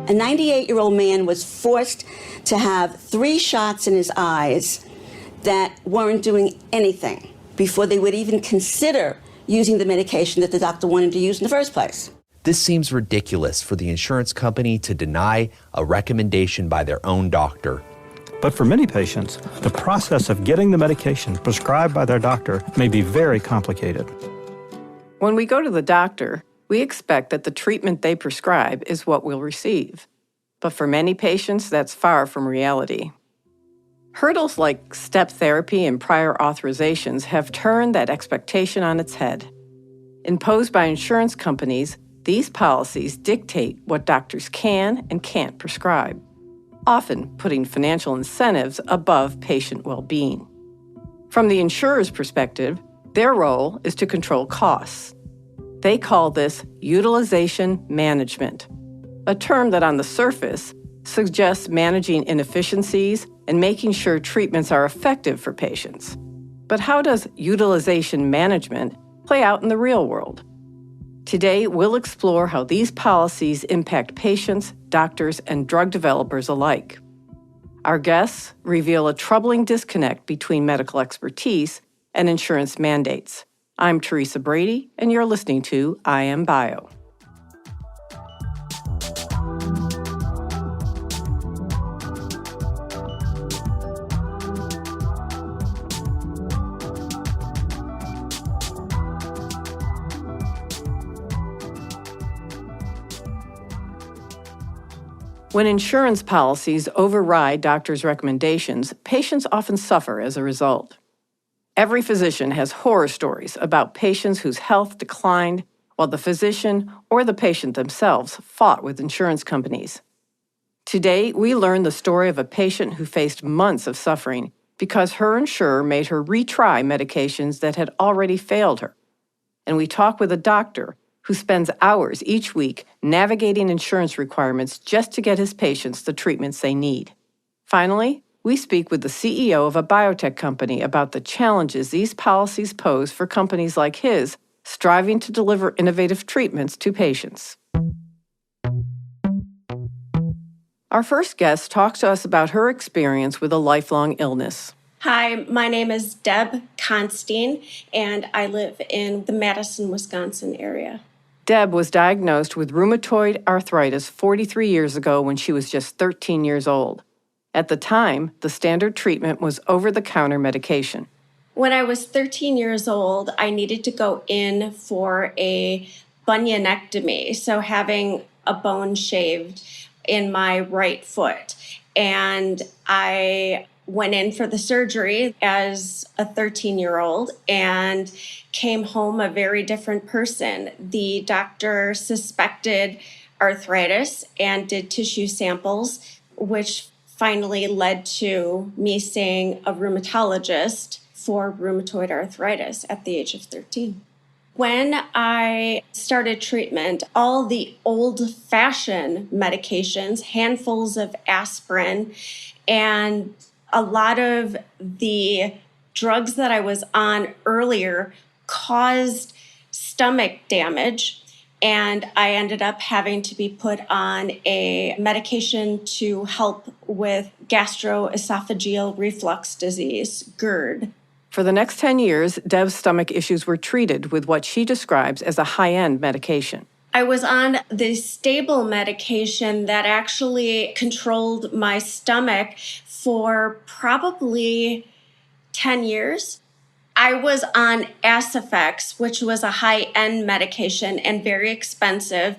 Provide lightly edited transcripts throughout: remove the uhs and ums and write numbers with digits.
A 98-year-old man was forced to have 3 shots in his eyes that weren't doing anything before they would even consider using the medication that the doctor wanted to use in the first place. This seems ridiculous for the insurance company to deny a recommendation by their own doctor. But for many patients, the process of getting the medication prescribed by their doctor may be very complicated. When we go to the doctor, we expect that the treatment they prescribe is what we'll receive. But for many patients, that's far from reality. Hurdles like step therapy and prior authorizations have turned that expectation on its head. Imposed by insurance companies, these policies dictate what doctors can and can't prescribe, often putting financial incentives above patient well-being. From the insurer's perspective, their role is to control costs. They call this utilization management, a term that on the surface suggests managing inefficiencies and making sure treatments are effective for patients. But how does utilization management play out in the real world? Today, we'll explore how these policies impact patients, doctors, and drug developers alike. Our guests reveal a troubling disconnect between medical expertise and insurance mandates. I'm Teresa Brady, and you're listening to I Am Bio. When insurance policies override doctors' recommendations, patients often suffer as a result. Every physician has horror stories about patients whose health declined while the physician or the patient themselves fought with insurance companies. Today, we learn the story of a patient who faced months of suffering because her insurer made her retry medications that had already failed her. And we talk with a doctor who spends hours each week navigating insurance requirements just to get his patients the treatments they need. Finally, we speak with the CEO of a biotech company about the challenges these policies pose for companies like his, striving to deliver innovative treatments to patients. Our first guest talks to us about her experience with a lifelong illness. Hi, my name is Deb Constein, and I live in the Madison, Wisconsin area. Deb was diagnosed with rheumatoid arthritis 43 years ago when she was just 13 years old. At the time, the standard treatment was over-the-counter medication. When I was 13 years old, I needed to go in for a bunionectomy, so having a bone shaved in my right foot. And I went in for the surgery as a 13-year-old and came home a very different person. The doctor suspected arthritis and did tissue samples, which finally led to me seeing a rheumatologist for rheumatoid arthritis at the age of 13. When I started treatment, all the old-fashioned medications, handfuls of aspirin, and a lot of the drugs that I was on earlier caused stomach damage, and I ended up having to be put on a medication to help with gastroesophageal reflux disease, GERD. For the next 10 years, Deb's stomach issues were treated with what she describes as a high-end medication. I was on the stable medication that actually controlled my stomach for probably 10 years. I was on Asifex, which was a high-end medication and very expensive.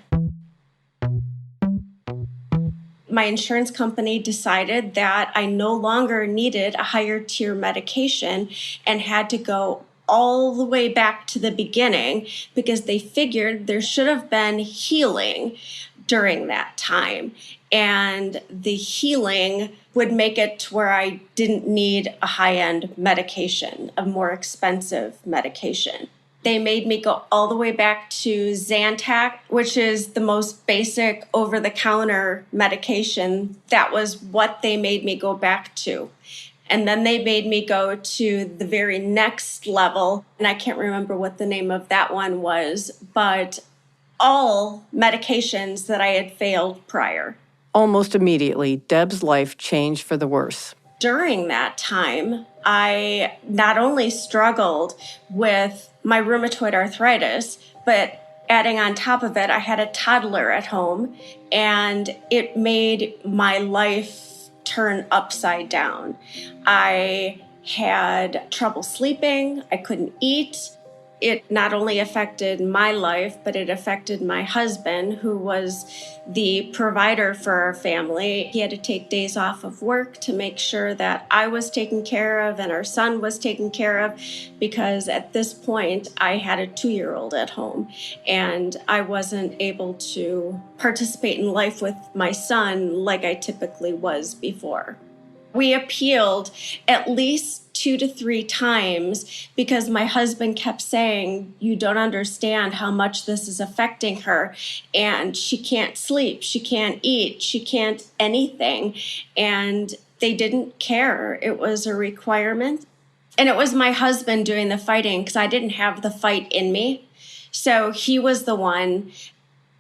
My insurance company decided that I no longer needed a higher tier medication and had to go all the way back to the beginning because they figured there should have been healing during that time. And the healing would make it to where I didn't need a high-end medication, a more expensive medication. They made me go all the way back to Zantac, which is the most basic over-the-counter medication. That was what they made me go back to. And then they made me go to the very next level, and I can't remember what the name of that one was, but all medications that I had failed prior. Almost immediately, Deb's life changed for the worse. During that time, I not only struggled with my rheumatoid arthritis, but adding on top of it, I had a toddler at home, and it made my life turn upside down. I had trouble sleeping, I couldn't eat. It not only affected my life, but it affected my husband, who was the provider for our family. He had to take days off of work to make sure that I was taken care of and our son was taken care of, because at this point I had a 2-year-old at home and I wasn't able to participate in life with my son like I typically was before. We appealed at least 2 to 3 times because my husband kept saying, "You don't understand how much this is affecting her, and she can't sleep, she can't eat, she can't anything." And they didn't care. It was a requirement. And it was my husband doing the fighting because I didn't have the fight in me. So he was the one.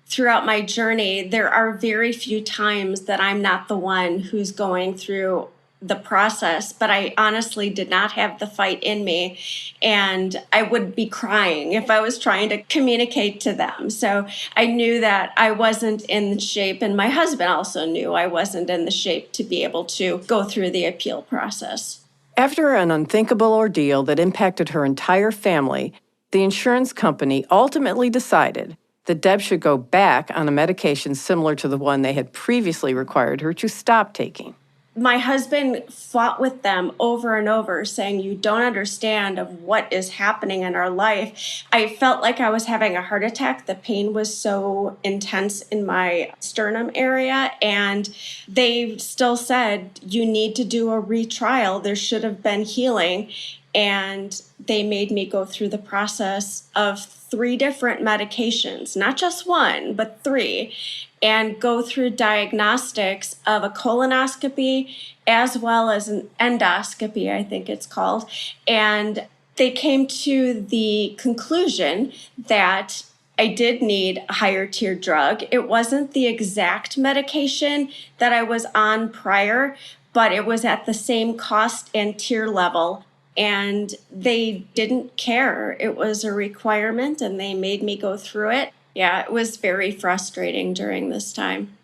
Throughout my journey, there are very few times that I'm not the one who's going through the process, but I honestly did not have the fight in me, and I would be crying if I was trying to communicate to them. So I knew that I wasn't in the shape, and my husband also knew I wasn't in the shape to be able to go through the appeal process. After an unthinkable ordeal that impacted her entire family, the insurance company ultimately decided that Deb should go back on a medication similar to the one they had previously required her to stop taking. My husband fought with them over and over, saying, "You don't understand of what is happening in our life." I felt like I was having a heart attack. The pain was so intense in my sternum area, and they still said, "You need to do a retrial. There should have been healing." And they made me go through the process of 3 different medications, not just one, but 3, and go through diagnostics of a colonoscopy as well as an endoscopy, I think it's called. And they came to the conclusion that I did need a higher tier drug. It wasn't the exact medication that I was on prior, but it was at the same cost and tier level. And they didn't care. It was a requirement, and they made me go through it. Yeah, it was very frustrating during this time.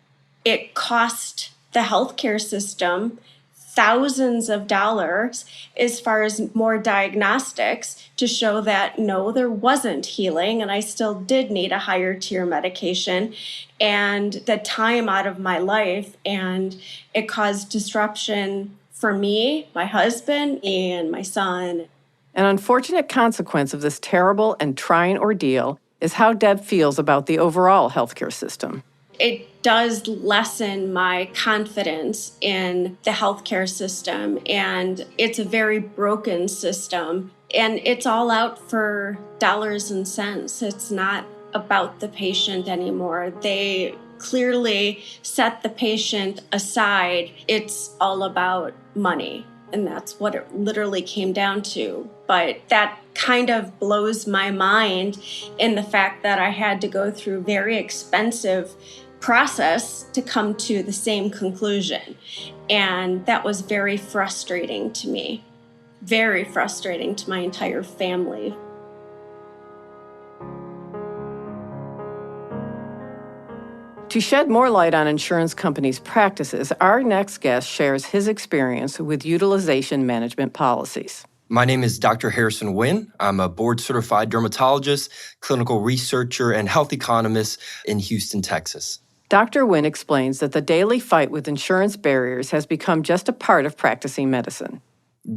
It cost the healthcare system thousands of dollars as far as more diagnostics to show that no, there wasn't healing, and I still did need a higher tier medication, and the time out of my life, and it caused disruption for me, my husband, and my son. An unfortunate consequence of this terrible and trying ordeal is how Deb feels about the overall healthcare system. It does lessen my confidence in the healthcare system, and it's a very broken system, and it's all out for dollars and cents. It's not about the patient anymore. They clearly set the patient aside. It's all about money, and that's what it literally came down to. But that kind of blows my mind in the fact that I had to go through very expensive process to come to the same conclusion. And that was very frustrating to me, very frustrating to my entire family. To shed more light on insurance companies' practices, our next guest shares his experience with utilization management policies. My name is Dr. Harrison Nguyen. I'm a board-certified dermatologist, clinical researcher, and health economist in Houston, Texas. Dr. Nguyen explains that the daily fight with insurance barriers has become just a part of practicing medicine.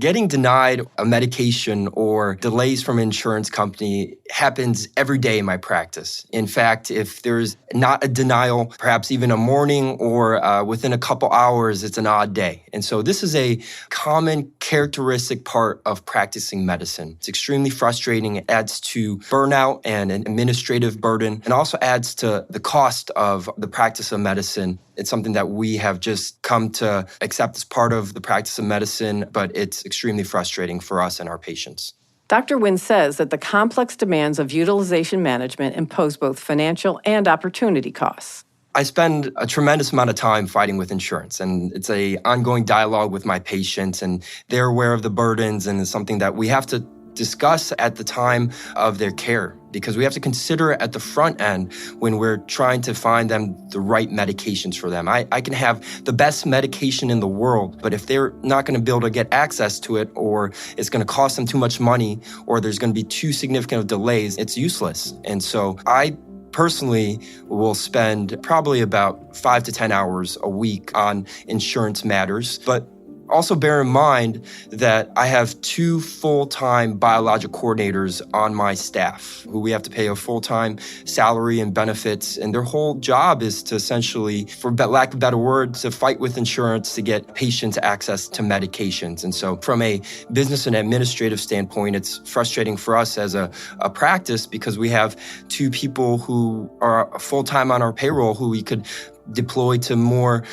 Getting denied a medication or delays from an insurance company happens every day in my practice. In fact, if there's not a denial, perhaps even a morning or within a couple hours, it's an odd day. And so this is a common characteristic part of practicing medicine. It's extremely frustrating. It adds to burnout and an administrative burden, and also adds to the cost of the practice of medicine. It's something that we have just come to accept as part of the practice of medicine, but it's extremely frustrating for us and our patients. Dr. Nguyen says that the complex demands of utilization management impose both financial and opportunity costs. I spend a tremendous amount of time fighting with insurance, and it's an ongoing dialogue with my patients, and they're aware of the burdens, and it's something that we have to discuss at the time of their care, because we have to consider at the front end when we're trying to find them the right medications for them. I can have the best medication in the world, but if they're not going to be able to get access to it, or it's going to cost them too much money, or there's going to be too significant of delays, it's useless. And so I personally will spend probably about 5 to 10 hours a week on insurance matters, but also bear in mind that I have 2 full-time biologic coordinators on my staff who we have to pay a full-time salary and benefits, and their whole job is to essentially, for lack of a better word, to fight with insurance to get patients access to medications. And so from a business and administrative standpoint, it's frustrating for us as a practice, because we have 2 people who are full-time on our payroll who we could deploy to more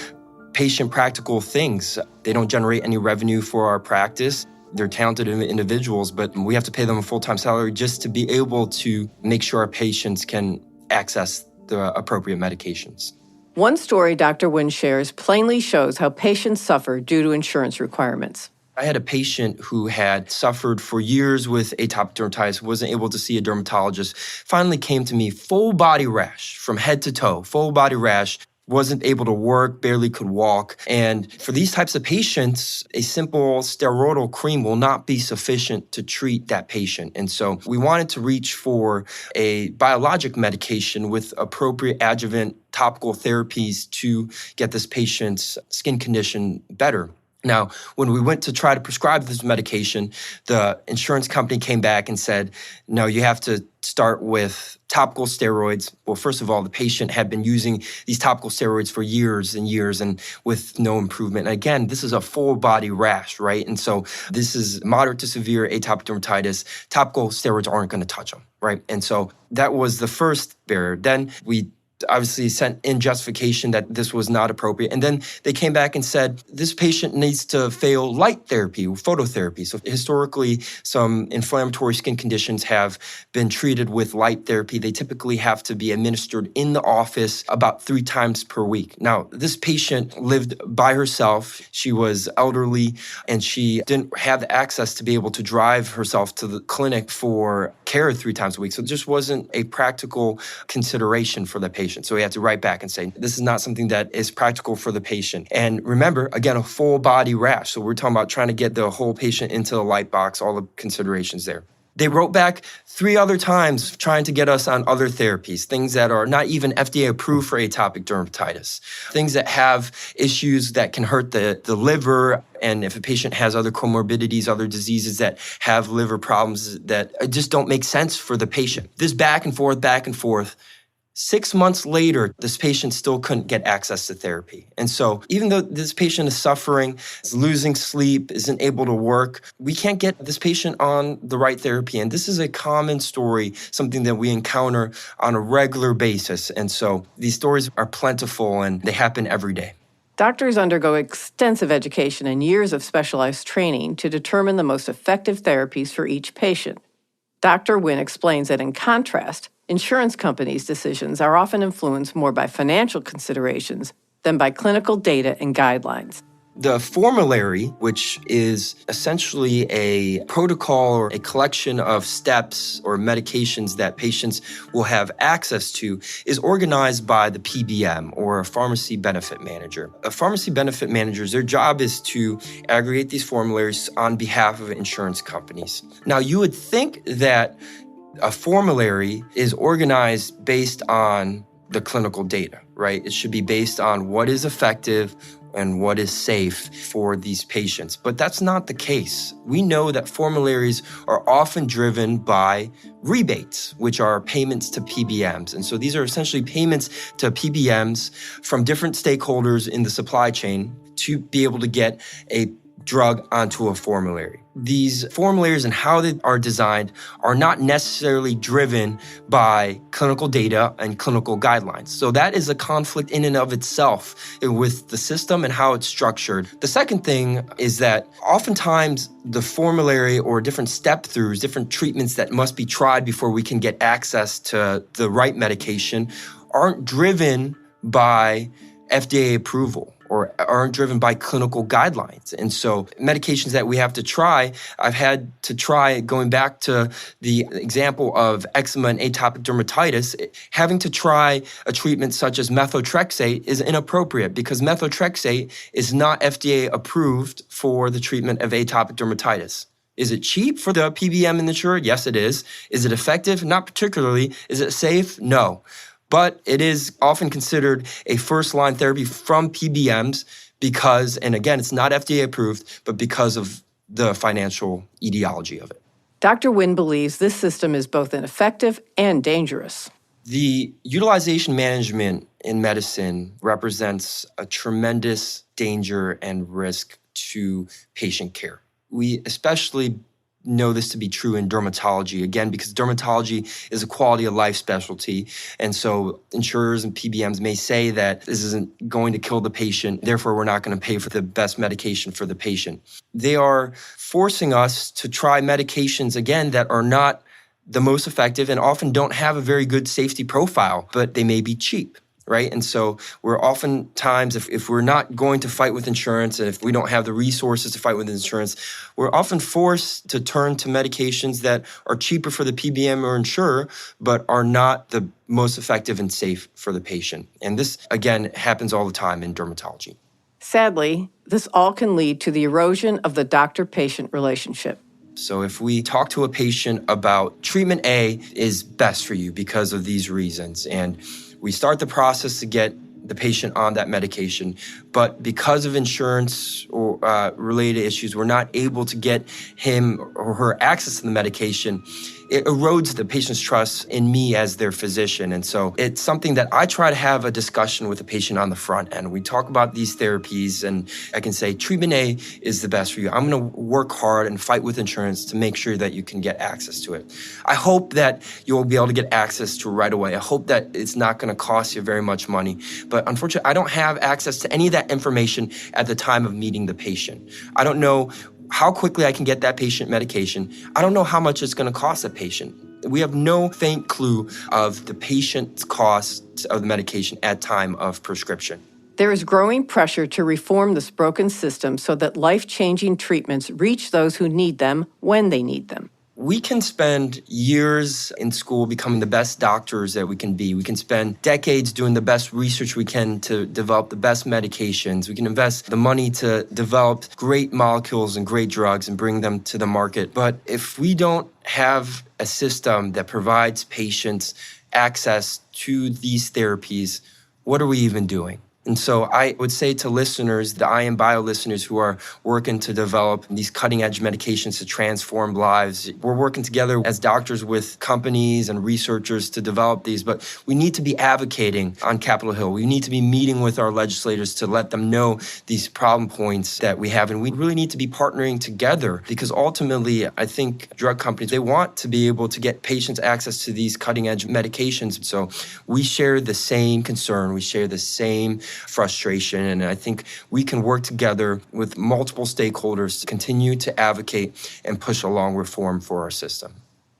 patient practical things. They don't generate any revenue for our practice. They're talented individuals, but we have to pay them a full-time salary just to be able to make sure our patients can access the appropriate medications. One story Dr. Wynn shares plainly shows how patients suffer due to insurance requirements. I had a patient who had suffered for years with atopic dermatitis, wasn't able to see a dermatologist, finally came to me, full body rash from head to toe, full body rash. Wasn't able to work, barely could walk. And for these types of patients, a simple steroidal cream will not be sufficient to treat that patient. And so we wanted to reach for a biologic medication with appropriate adjuvant topical therapies to get this patient's skin condition better. Now, when we went to try to prescribe this medication, the insurance company came back and said, no, you have to start with topical steroids. Well, first of all, the patient had been using these topical steroids for years and years and with no improvement. And again, this is a full body rash, right? And so this is moderate to severe atopic dermatitis. Topical steroids aren't going to touch them, right? And so that was the first barrier. Then we obviously sent in justification that this was not appropriate. And then they came back and said, this patient needs to fail light therapy, phototherapy. So historically, some inflammatory skin conditions have been treated with light therapy. They typically have to be administered in the office about 3 times per week. Now, this patient lived by herself. She was elderly, and she didn't have the access to be able to drive herself to the clinic for care 3 times a week. So it just wasn't a practical consideration for the patient. So we had to write back and say, this is not something that is practical for the patient. And remember, again, a full body rash. So we're talking about trying to get the whole patient into the light box, all the considerations there. They wrote back 3 other times trying to get us on other therapies, things that are not even FDA approved for atopic dermatitis, things that have issues that can hurt the liver. And if a patient has other comorbidities, other diseases that have liver problems that just don't make sense for the patient. This back and forth. 6 months later, this patient still couldn't get access to therapy. And so even though this patient is suffering, is losing sleep, isn't able to work, we can't get this patient on the right therapy. And this is a common story, something that we encounter on a regular basis. And so these stories are plentiful and they happen every day. Doctors undergo extensive education and years of specialized training to determine the most effective therapies for each patient. Dr. Wynn explains that in contrast, insurance companies' decisions are often influenced more by financial considerations than by clinical data and guidelines. The formulary, which is essentially a protocol or a collection of steps or medications that patients will have access to, is organized by the PBM or a pharmacy benefit manager. A pharmacy benefit manager, their job is to aggregate these formularies on behalf of insurance companies. Now, you would think that a formulary is organized based on the clinical data, right? It should be based on what is effective and what is safe for these patients. But that's not the case. We know that formularies are often driven by rebates, which are payments to PBMs. And so these are essentially payments to PBMs from different stakeholders in the supply chain to be able to get a drug onto a formulary. These formularies and how they are designed are not necessarily driven by clinical data and clinical guidelines. So that is a conflict in and of itself with the system and how it's structured. The second thing is that oftentimes the formulary or different step-throughs, different treatments that must be tried before we can get access to the right medication aren't driven by FDA approval or aren't driven by clinical guidelines. And so medications that we have to try, I've had to try, going back to the example of eczema and atopic dermatitis, having to try a treatment such as methotrexate is inappropriate because methotrexate is not FDA approved for the treatment of atopic dermatitis. Is it cheap for the PBM and insurer? Yes, it is. Is it effective? Not particularly. Is it safe? No. But it is often considered a first-line therapy from PBMs because, and again, it's not FDA approved, but because of the financial etiology of it. Dr. Nguyen believes this system is both ineffective and dangerous. The utilization management in medicine represents a tremendous danger and risk to patient care. We especially know this to be true in dermatology, again, because dermatology is a quality of life specialty. And so insurers and PBMs may say that this isn't going to kill the patient, therefore we're not going to pay for the best medication for the patient. They are forcing us to try medications, again, that are not the most effective and often don't have a very good safety profile, but they may be cheap. Right? And so we're oftentimes, if we're not going to fight with insurance and if we don't have the resources to fight with insurance, we're often forced to turn to medications that are cheaper for the PBM or insurer, but are not the most effective and safe for the patient. And this, again, happens all the time in dermatology. Sadly, this all can lead to the erosion of the doctor-patient relationship. So if we talk to a patient about treatment A is best for you because of these reasons, and we start the process to get the patient on that medication, but because of insurance or related issues, we're not able to get him or her access to the medication. It erodes the patient's trust in me as their physician. And so it's something that I try to have a discussion with the patient on the front end. We talk about these therapies and I can say, treatment A is the best for you. I'm going to work hard and fight with insurance to make sure that you can get access to it. I hope that you'll be able to get access to it right away. I hope that it's not going to cost you very much money. But unfortunately, I don't have access to any of that information at the time of meeting the patient. I don't know how quickly I can get that patient medication. I don't know how much it's going to cost a patient. We have no faint clue of the patient's cost of the medication at time of prescription. There is growing pressure to reform this broken system so that life-changing treatments reach those who need them when they need them. We can spend years in school becoming the best doctors that we can be. We can spend decades doing the best research we can to develop the best medications. We can invest the money to develop great molecules and great drugs and bring them to the market. But if we don't have a system that provides patients access to these therapies, what are we even doing? And so I would say to listeners, the I Am Bio listeners who are working to develop these cutting-edge medications to transform lives, we're working together as doctors with companies and researchers to develop these, but we need to be advocating on Capitol Hill. We need to be meeting with our legislators to let them know these problem points that we have, and we really need to be partnering together because ultimately, I think drug companies, they want to be able to get patients access to these cutting-edge medications. So we share the same concern, we share the same frustration. And I think we can work together with multiple stakeholders to continue to advocate and push along reform for our system.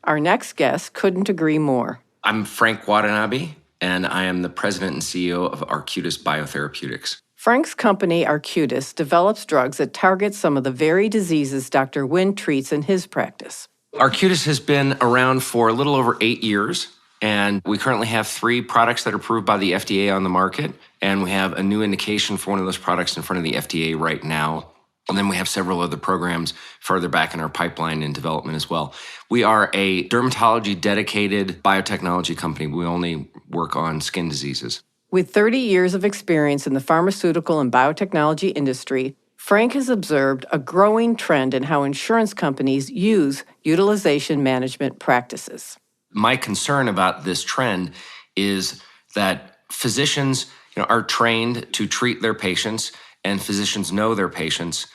Our next guest couldn't agree more. I'm Frank Watanabe, and I am the president and CEO of Arcutis Biotherapeutics. Frank's company, Arcutis, develops drugs that target some of the very diseases Dr. Nguyen treats in his practice. Arcutis has been around for a little over 8 years, and we currently have 3 products that are approved by the FDA on the market, and we have a new indication for one of those products in front of the FDA right now. And then we have several other programs further back in our pipeline and development as well. We are a dermatology-dedicated biotechnology company. We only work on skin diseases. With 30 years of experience in the pharmaceutical and biotechnology industry, Frank has observed a growing trend in how insurance companies use utilization management practices. My concern about this trend is that physicians are trained to treat their patients, and physicians know their patients,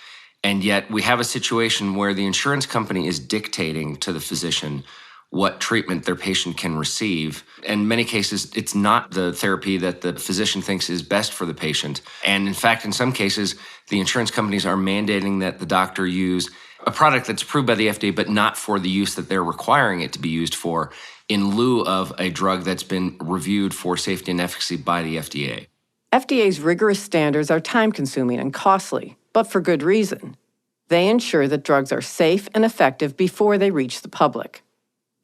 and yet we have a situation where the insurance company is dictating to the physician what treatment their patient can receive. In many cases, it's not the therapy that the physician thinks is best for the patient. And in fact, in some cases, the insurance companies are mandating that the doctor use a product that's approved by the FDA, but not for the use that they're requiring it to be used for, in lieu of a drug that's been reviewed for safety and efficacy by the FDA. FDA's rigorous standards are time-consuming and costly, but for good reason. They ensure that drugs are safe and effective before they reach the public.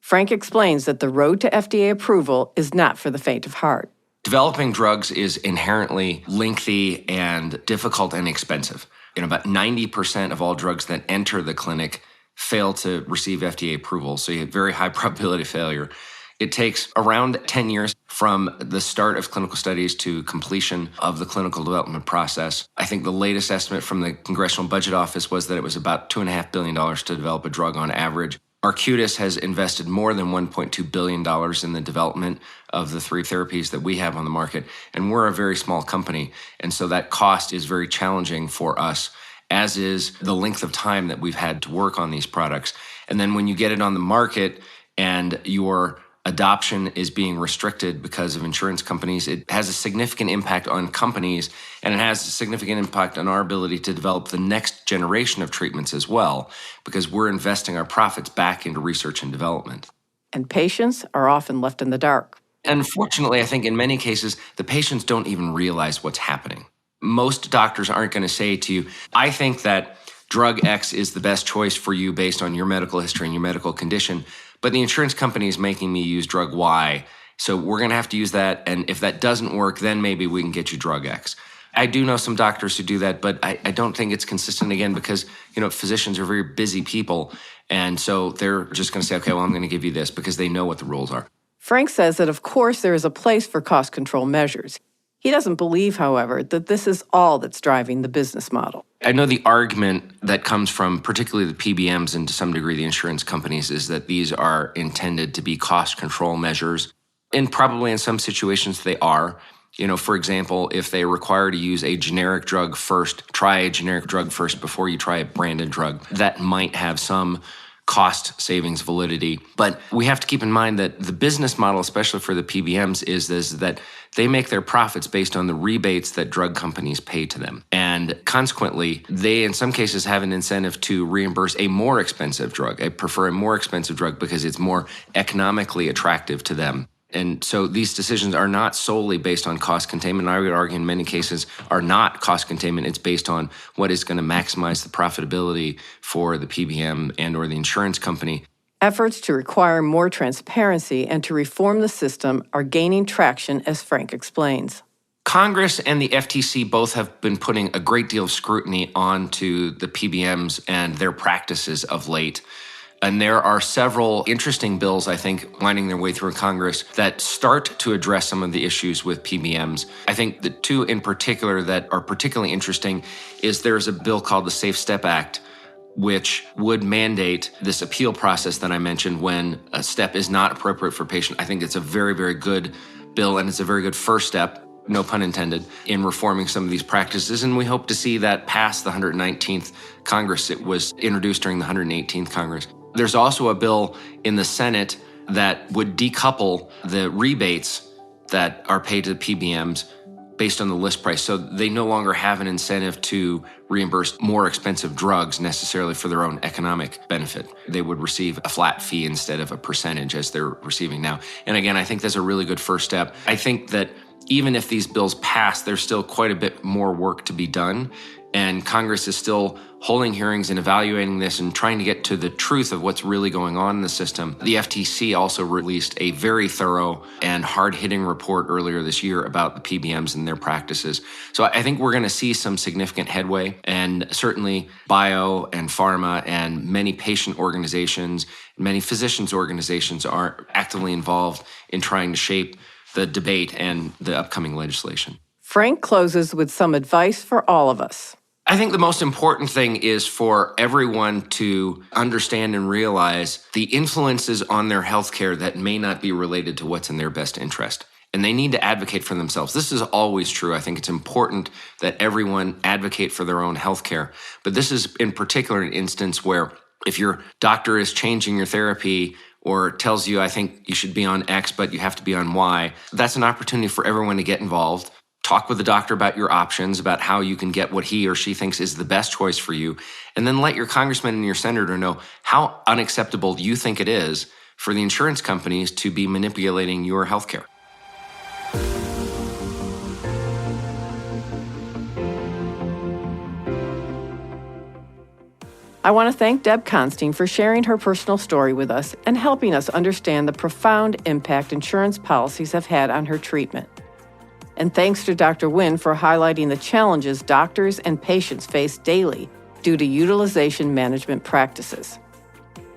Frank explains that the road to FDA approval is not for the faint of heart. Developing drugs is inherently lengthy and difficult and expensive. About 90% of all drugs that enter the clinic fail to receive FDA approval, so you have very high probability of failure. It takes around 10 years from the start of clinical studies to completion of the clinical development process. I think the latest estimate from the Congressional Budget Office was that it was about $2.5 billion to develop a drug on average. Arcutis has invested more than $1.2 billion in the development of the 3 therapies that we have on the market, and we're a very small company, and so that cost is very challenging for us, as is the length of time that we've had to work on these products. And then when you get it on the market and your adoption is being restricted because of insurance companies, it has a significant impact on companies, and it has a significant impact on our ability to develop the next generation of treatments as well, because we're investing our profits back into research and development. And patients are often left in the dark. Unfortunately, I think in many cases, the patients don't even realize what's happening. Most doctors aren't going to say to you, I think that drug X is the best choice for you based on your medical history and your medical condition, but the insurance company is making me use drug Y, so we're going to have to use that, and if that doesn't work, then maybe we can get you drug X. I do know some doctors who do that, but I don't think it's consistent, again, because physicians are very busy people, and so they're just going to say, okay, well, I'm going to give you this because they know what the rules are. Frank says that, of course, there is a place for cost control measures. He doesn't believe, however, that this is all that's driving the business model. I know the argument that comes from particularly the PBMs and to some degree the insurance companies is that these are intended to be cost control measures. And probably in some situations they are. For example, if they require to use a generic drug first, try a generic drug first before you try a branded drug, that might have some cost savings validity. But we have to keep in mind that the business model, especially for the PBMs, is that they make their profits based on the rebates that drug companies pay to them. And consequently, they in some cases have an incentive to reimburse a more expensive drug. I prefer a more expensive drug because it's more economically attractive to them. And so these decisions are not solely based on cost containment. I would argue in many cases are not cost containment. It's based on what is going to maximize the profitability for the PBM and or the insurance company. Efforts to require more transparency and to reform the system are gaining traction, as Frank explains. Congress and the FTC both have been putting a great deal of scrutiny onto the PBMs and their practices of late. And there are several interesting bills, I think, winding their way through Congress that start to address some of the issues with PBMs. I think the 2 in particular that are particularly interesting is there's a bill called the Safe Step Act, which would mandate this appeal process that I mentioned when a step is not appropriate for a patient. I think it's a very, very good bill, and it's a very good first step, no pun intended, in reforming some of these practices. And we hope to see that pass the 119th Congress. It was introduced during the 118th Congress. There's also a bill in the Senate that would decouple the rebates that are paid to the PBMs based on the list price. So they no longer have an incentive to reimburse more expensive drugs necessarily for their own economic benefit. They would receive a flat fee instead of a percentage as they're receiving now. And again, I think that's a really good first step. I think that even if these bills pass, there's still quite a bit more work to be done. And Congress is still holding hearings and evaluating this and trying to get to the truth of what's really going on in the system. The FTC also released a very thorough and hard-hitting report earlier this year about the PBMs and their practices. So I think we're going to see some significant headway, and certainly bio and pharma and many patient organizations, many physicians organizations are actively involved in trying to shape the debate and the upcoming legislation. Frank closes with some advice for all of us. I think the most important thing is for everyone to understand and realize the influences on their healthcare that may not be related to what's in their best interest. And they need to advocate for themselves. This is always true. I think it's important that everyone advocate for their own healthcare. But this is in particular an instance where if your doctor is changing your therapy or tells you, I think you should be on X, but you have to be on Y, that's an opportunity for everyone to get involved. Talk with the doctor about your options, about how you can get what he or she thinks is the best choice for you, and then let your congressman and your senator know how unacceptable you think it is for the insurance companies to be manipulating your healthcare. I want to thank Deb Constein for sharing her personal story with us and helping us understand the profound impact insurance policies have had on her treatment. And thanks to Dr. Nguyen for highlighting the challenges doctors and patients face daily due to utilization management practices.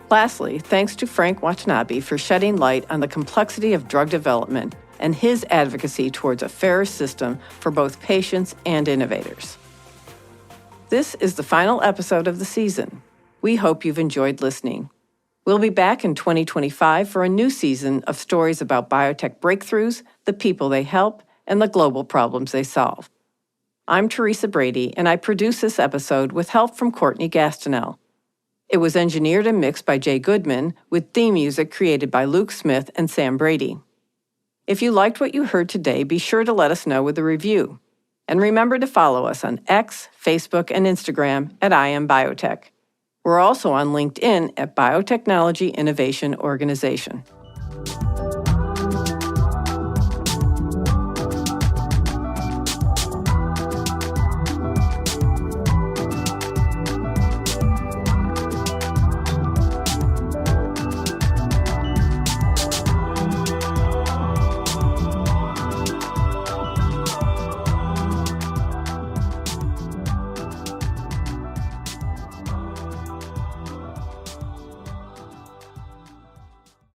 Lastly, thanks to Frank Watanabe for shedding light on the complexity of drug development and his advocacy towards a fairer system for both patients and innovators. This is the final episode of the season. We hope you've enjoyed listening. We'll be back in 2025 for a new season of stories about biotech breakthroughs, the people they help, and the global problems they solve. I'm Teresa Brady, and I produce this episode with help from Courtney Gastineau. It was engineered and mixed by Jay Goodman, with theme music created by Luke Smith and Sam Brady. If you liked what you heard today, be sure to let us know with a review. And remember to follow us on X, Facebook, and Instagram at I Am Biotech. We're also on LinkedIn at Biotechnology Innovation Organization.